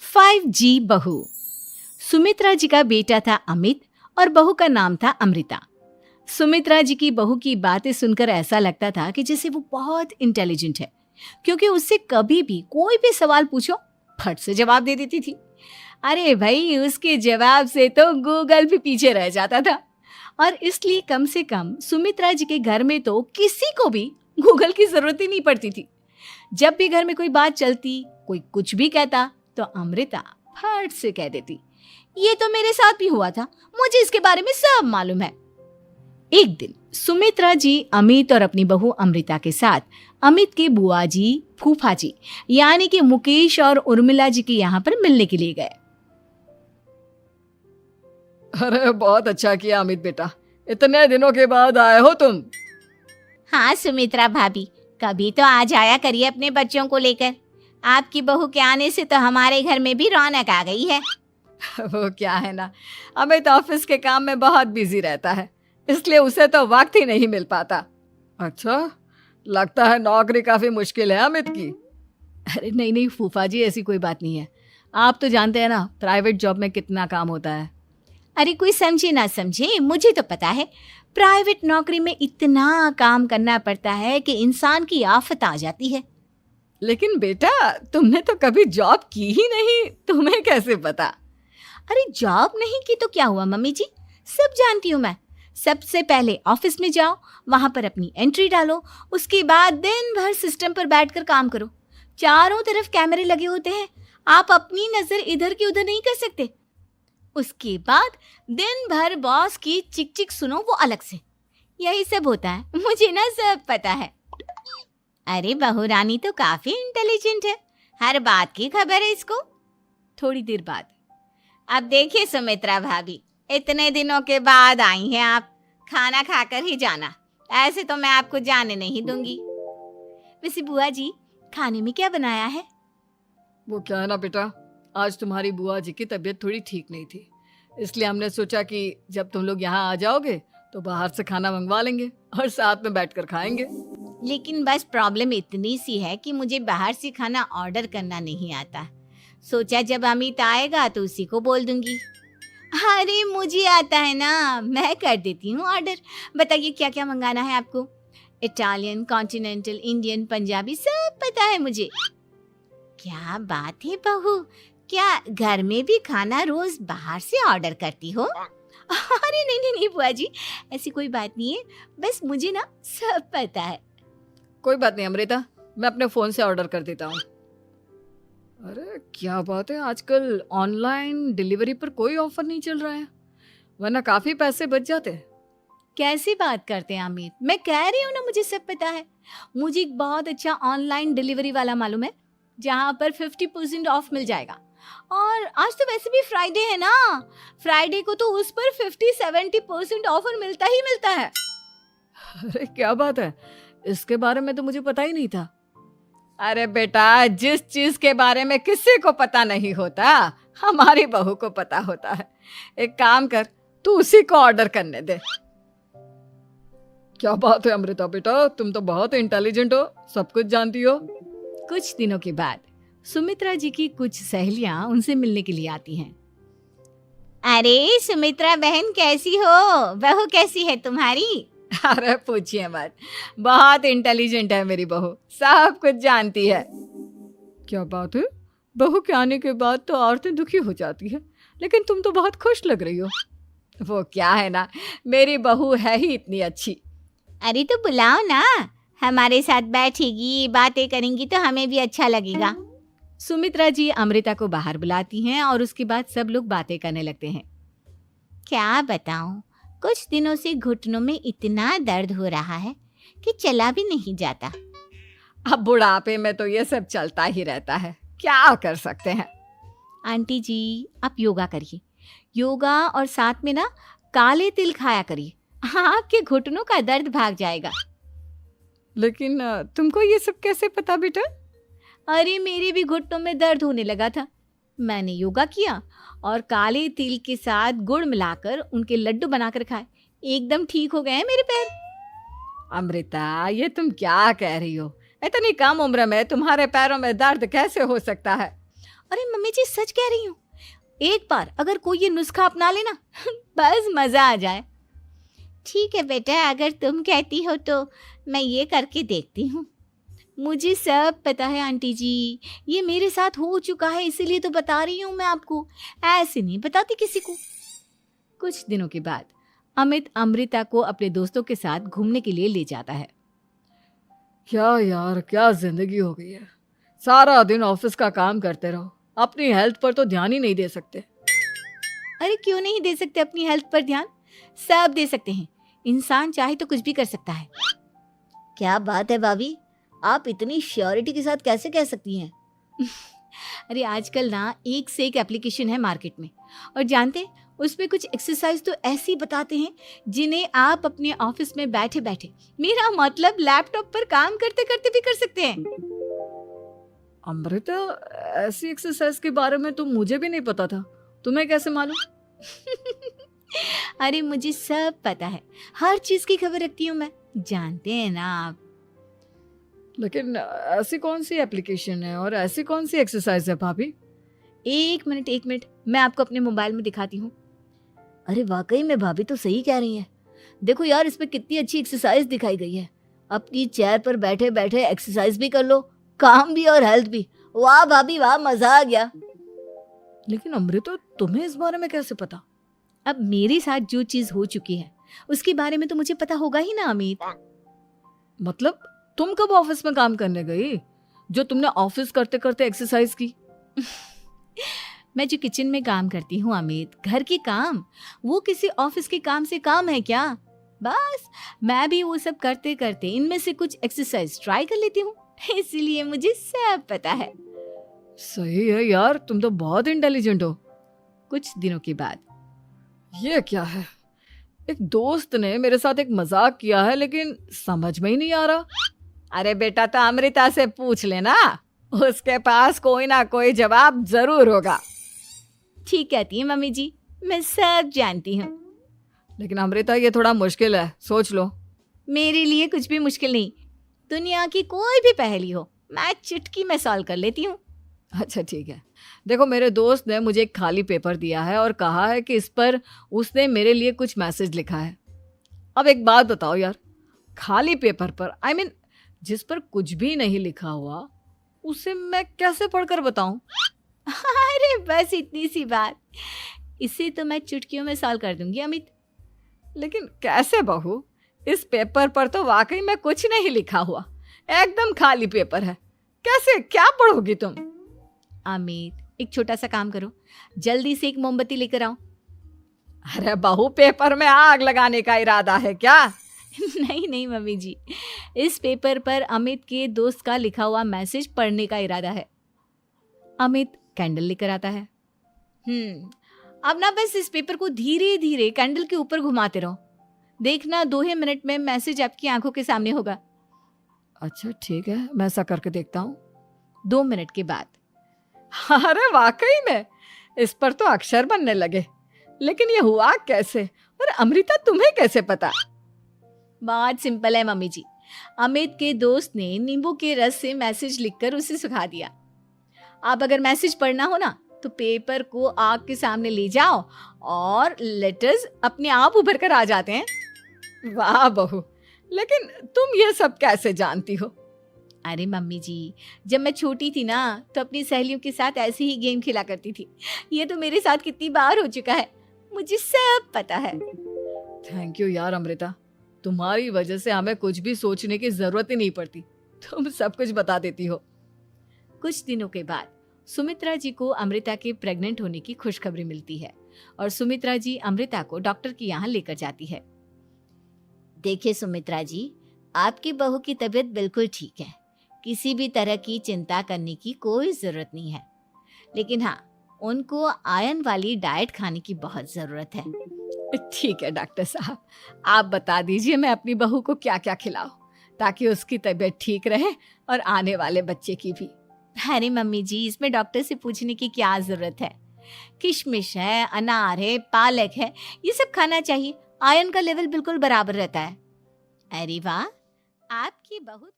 5G बहू। सुमित्रा जी का बेटा था अमित और बहू का नाम था अमृता। सुमित्रा जी की बहू की बातें सुनकर ऐसा लगता था कि जैसे वो बहुत इंटेलिजेंट है, क्योंकि उससे कभी भी कोई भी सवाल पूछो फट से जवाब दे देती थी। अरे भाई, उसके जवाब से तो गूगल भी पीछे रह जाता था। और इसलिए कम से कम सुमित्रा जी के घर में तो किसी को भी गूगल की जरूरत ही नहीं पड़ती थी। जब भी घर में कोई बात चलती, कोई कुछ भी कहता, तो अमृता फट से कह देती, ये तो मेरे साथ भी हुआ था, मुझे इसके बारे में सब मालूम है। एक दिन सुमित्रा जी अमित और अपनी बहू अमृता के साथ अमित के बुआ जी, फूफा जी यानी कि मुकेश और उर्मिला जी के यहाँ पर मिलने के लिए गए। अरे बहुत अच्छा किया अमित बेटा, इतने दिनों के बाद आए हो तुम। हाँ सुमित्रा भाभी, कभी तो आ जाया करिए अपने बच्चों को लेकर। आपकी बहू के आने से तो हमारे घर में भी रौनक आ गई है। वो क्या है ना, अमित ऑफिस के काम में बहुत बिजी रहता है, इसलिए उसे तो वक्त ही नहीं मिल पाता। अच्छा, लगता है नौकरी काफी मुश्किल है अमित की। अरे नहीं फूफा जी, ऐसी कोई बात नहीं है। आप तो जानते हैं ना प्राइवेट जॉब में कितना काम होता है। अरे कोई समझे ना समझे, मुझे तो पता है प्राइवेट नौकरी में इतना काम करना पड़ता है कि इंसान की आफत आ जाती है। लेकिन बेटा, तुमने तो कभी जॉब की ही नहीं, तुम्हें कैसे पता? अरे जॉब नहीं की तो क्या हुआ मम्मी जी, सब जानती हूँ मैं। सबसे पहले ऑफिस में जाओ, वहां पर अपनी एंट्री डालो, उसके बाद दिन भर सिस्टम पर बैठकर काम करो। चारों तरफ कैमरे लगे होते हैं, आप अपनी नजर इधर की उधर नहीं कर सकते। उसके बाद दिन भर बॉस की चिक चिक सुनो, वो अलग से। यही सब होता है, मुझे ना सब पता है। अरे बहू रानी तो काफी इंटेलिजेंट है, हर बात की खबर है इसको। थोड़ी देर बाद, अब देखिए सुमित्रा भाभी, इतने दिनों के बाद आई हैं आप, खाना खाकर ही जाना, ऐसे तो मैं आपको जाने नहीं दूंगी। वैसे बुआ जी, खाने में क्या बनाया है? वो क्या है ना बेटा, आज तुम्हारी बुआ जी की तबीयत थोड़ी ठीक नहीं थी, इसलिए हमने सोचा कि जब तुम लोग यहाँ आ जाओगे तो बाहर से खाना मंगवा लेंगे और साथ में बैठकर खाएंगे। लेकिन बस प्रॉब्लम इतनी सी है कि मुझे बाहर से खाना ऑर्डर करना नहीं आता। सोचा जब अमित आएगा तो उसी को बोल दूंगी। अरे मुझे आता है ना, मैं कर देती हूँ ऑर्डर। बताइए क्या क्या मंगाना है आपको? इटालियन, कॉन्टिनेंटल, इंडियन, पंजाबी, सब पता है मुझे। क्या बात है बहू, क्या घर में भी खाना रोज बाहर से ऑर्डर करती हो? अरे नहीं बुआ जी, ऐसी कोई बात नहीं है, बस मुझे ना सब पता है। कोई बात नहीं अमृता, मैं अपने फोन से ऑर्डर कर देता हूँ। अरे क्या बात है, आजकल ऑनलाइन डिलीवरी पर कोई ऑफर नहीं चल रहा है, वरना काफी पैसे बच जाते। कैसी बात करते हैं अमित, मैं कह रही हूँ ना मुझे सब पता है। मुझे एक बहुत अच्छा ऑनलाइन डिलीवरी वाला मालूम है, जहाँ पर 50% ऑफ मिल जाएगा। और आज तो वैसे भी फ्राइडे है ना, फ्राइडे को तो उस पर 50-70% ऑफर मिलता ही मिलता है। अरे क्या बात है, इसके बारे में तो मुझे पता ही नहीं था। अरे बेटा, जिस चीज के बारे में किसी को पता नहीं होता, हमारी बहू को पता होता है। एक काम कर, तू उसी को ऑर्डर करने दे। क्या बात है अमृता बेटा, तुम तो बहुत इंटेलिजेंट हो, सब कुछ जानती हो। कुछ दिनों के बाद सुमित्रा जी की कुछ सहेलियां उनसे मिलने के लिए आती हैं। अरे सुमित्रा बहन कैसी हो, बहू कैसी है तुम्हारी? अरे पूछिए मत, बहुत इंटेलिजेंट है मेरी बहू, सब कुछ जानती है। क्या बात है, बहू के आने के बाद तो औरतें दुखी हो जाती है, लेकिन तुम तो बहुत खुश लग रही हो। वो क्या है ना, मेरी बहू है ही इतनी अच्छी। अरे तो बुलाओ ना, हमारे साथ बैठेगी, बातें करेंगी तो हमें भी अच्छा लगेगा। सुमित्रा जी अमृता को बाहर बुलाती हैं और उसके बाद सब लोग बातें करने लगते हैं। क्या बताऊं, कुछ दिनों से घुटनों में इतना दर्द हो रहा है कि चला भी नहीं जाता। अब बुढ़ापे में तो ये सब चलता ही रहता है, क्या कर सकते हैं। आंटी जी, आप योगा करिए, योगा और साथ में ना काले तिल खाया करिए, आपके घुटनों का दर्द भाग जाएगा। लेकिन तुमको ये सब कैसे पता बेटा? अरे मेरे भी घुटनों में दर्द होने लगा था, मैंने योगा किया और काले तिल के साथ गुड़ मिलाकर उनके लड्डू बनाकर खाए, एकदम ठीक हो गए हैं मेरे पैर। अमृता, ये तुम क्या कह रही हो? इतनी कम उम्र में तुम्हारे पैरों में दर्द कैसे हो सकता है? अरे मम्मी जी सच कह रही हूँ, एक बार अगर कोई ये नुस्खा अपना लेना बस मजा आ जाए। ठीक है बेटा, अगर तुम कहती हो तो मैं ये करके देखती हूँ। मुझे सब पता है आंटी जी, ये मेरे साथ हो चुका है, इसीलिए तो बता रही हूँ मैं आपको, ऐसे नहीं बताती किसी को। कुछ दिनों के बाद अमित अमृता को अपने दोस्तों के साथ घूमने के लिए ले जाता है। क्या यार, क्या जिंदगी हो गई है। सारा दिन ऑफिस का काम करते रहो, अपनी हेल्थ पर तो ध्यान ही नहीं दे सकते। अरे क्यों नहीं दे सकते अपनी हेल्थ पर ध्यान? सब दे सकते हैं, इंसान चाहे तो कुछ भी कर सकता है। क्या बात है भाभी, आप इतनी श्योरिटी के साथ कैसे कह सकती हैं? अरे आजकल ना एक से एक एप्लीकेशन है मार्केट में, और जानते हैं उसमें कुछ एक्सरसाइज तो ऐसी बताते हैं जिन्हें आप अपने ऑफिस में बैठे बैठे, मेरा मतलब लैपटॉप पर काम करते करते भी कर सकते हैं। अमृता, ऐसी एक्सरसाइज के बारे में तो मुझे भी नहीं पता था, तुम्हें कैसे मालूम? अरे मुझे सब पता है, हर चीज की खबर रखती हूँ मैं, जानते हैं ना आप। लेकिन ऐसी कौन सी एप्लीकेशन है और ऐसी कौन सी एक्सरसाइज है भाभी? एक मिनट, मैं आपको अपने मोबाइल में दिखाती हूँ। अरे वाकई में भाभी तो सही कह रही हैं। देखो यार, इसमें कितनी अच्छी एक्सरसाइज दिखाई गई है। अपनी चेयर पर बैठे बैठे एक्सरसाइज भी कर लो, काम भी और हेल्थ भी। वाह भाभी वाह, मजा आ गया। लेकिन अमृता, तुम्हें इस बारे में कैसे पता? अब मेरे साथ जो चीज हो चुकी है उसके बारे में तो मुझे पता होगा ही ना अमित। मतलब तुम कब ऑफिस में काम करने गई जो तुमने ऑफिस करते करते एक्सरसाइज की? मैं जो किचन में काम करती हूँ अमित, घर के काम, वो किसी ऑफिस के काम से काम है क्या? बस मैं भी वो सब करते करते इनमें से कुछ एक्सरसाइज ट्राई कर लेती हूँ, इसीलिए मुझे सब पता है। सही है यार, तुम तो बहुत इंटेलिजेंट हो। कुछ दिनों के बाद ये क्या है? एक दोस्त ने मेरे साथ एक मजाक किया है, लेकिन समझ में ही नहीं आ रहा। अरे बेटा, तो अमृता से पूछ लेना, उसके पास कोई ना कोई जवाब जरूर होगा। ठीक कहती है मम्मी जी, मैं सब जानती हूँ। लेकिन अमृता, ये थोड़ा मुश्किल है, सोच लो। मेरे लिए कुछ भी मुश्किल नहीं, दुनिया की कोई भी पहेली हो मैं चुटकी में सॉल्व कर लेती हूँ। अच्छा ठीक है, देखो मेरे दोस्त ने मुझे एक खाली पेपर दिया है और कहा है कि इस पर उसने मेरे लिए कुछ मैसेज लिखा है। अब एक बात बताओ यार, खाली पेपर पर, आई मीन जिस पर कुछ भी नहीं लिखा हुआ, उसे मैं कैसे पढ़कर बताऊं? अरे बस इतनी सी बात, इसे तो मैं चुटकियों में सॉल्व कर दूंगी अमित। लेकिन कैसे बहू? इस पेपर पर तो वाकई में कुछ नहीं लिखा हुआ, एकदम खाली पेपर है, कैसे, क्या पढ़ोगी तुम? अमित, एक छोटा सा काम करो, जल्दी से एक मोमबत्ती लेकर आओ। अरे बहू, पेपर में आग लगाने का इरादा है क्या? नहीं मम्मी जी, इस पेपर पर अमित के दोस्त का लिखा हुआ मैसेज पढ़ने का इरादा है। अमित कैंडल लेकर आता है। अब ना बस इस पेपर को धीरे धीरे कैंडल के ऊपर घुमाते रहो, देखना 2 ही मिनट में मैसेज आपकी आंखों के सामने होगा। अच्छा ठीक है, मैं ऐसा करके देखता हूँ। 2 मिनट के बाद, अरे वाकई में इस पर तो अक्षर बनने लगे, लेकिन ये हुआ कैसे? और अमृता, तुम्हें कैसे पता? बहुत सिंपल है मम्मी जी, अमित के दोस्त ने नींबू के रस से मैसेज लिखकर उसे सुखा दिया। अब अगर मैसेज पढ़ना हो ना तो पेपर को आग के सामने ले जाओ और लेटर्स अपने आप उभर कर आ जाते हैं। वाह बहू, लेकिन तुम ये सब कैसे जानती हो? अरे मम्मी जी, जब मैं छोटी थी ना तो अपनी सहेलियों के साथ ऐसे ही गेम खेला करती थी। ये तो मेरे साथ कितनी बार हो चुका है, मुझे सब पता है। थैंक यू यार अमृता, तुम्हारी वजह से हमें कुछ भी सोचने की जरूरत ही नहीं पड़ती, तुम सब कुछ बता देती हो। कुछ दिनों के बाद सुमित्रा जी को अमृता के प्रेग्नेंट होने की खुशखबरी मिलती है और सुमित्रा जी अमृता को डॉक्टर के यहाँ लेकर जाती है। देखिए सुमित्रा जी, आपकी बहू की तबीयत बिल्कुल ठीक है, किसी भी तरह की चिंता करने की कोई ज़रूरत नहीं है। लेकिन हाँ, उनको आयरन वाली डाइट खाने की बहुत ज़रूरत है। ठीक है डॉक्टर साहब, आप बता दीजिए मैं अपनी बहू को क्या क्या खिलाऊं ताकि उसकी तबीयत ठीक रहे और आने वाले बच्चे की भी। अरे मम्मी जी, इसमें डॉक्टर से पूछने की क्या ज़रूरत है? किशमिश है, अनार है, पालक है, ये सब खाना चाहिए, आयरन का लेवल बिल्कुल बराबर रहता है। अरे वाह, आपकी बहू